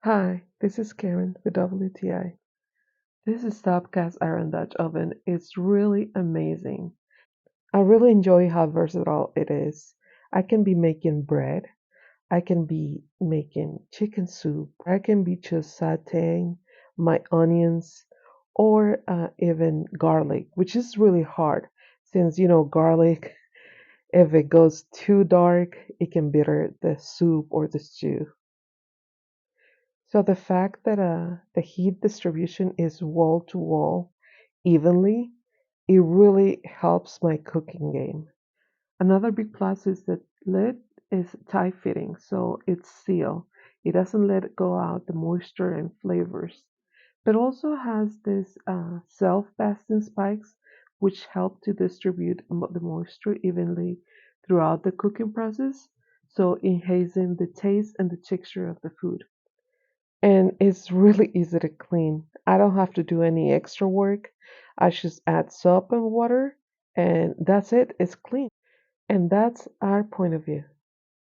Hi, this is Karen with WTI. This Staub cast iron Dutch oven is really amazing. I really enjoy how versatile it is. I can be making bread, I can be making chicken soup, I can be just sauteing my onions or even garlic, which is really hard since garlic, if it goes too dark, it can bitter the soup or the stew. So the fact that the heat distribution is wall to wall evenly, it really helps my cooking game. Another big plus is that lid is tight fitting, so it's sealed. It doesn't let it go out the moisture and flavors, but also has this self-basting spikes, which help to distribute the moisture evenly throughout the cooking process, so enhancing the taste and the texture of the food. And it's really easy to clean. I don't have to do any extra work. I just add soap and water, and that's it. It's clean. And that's our point of view.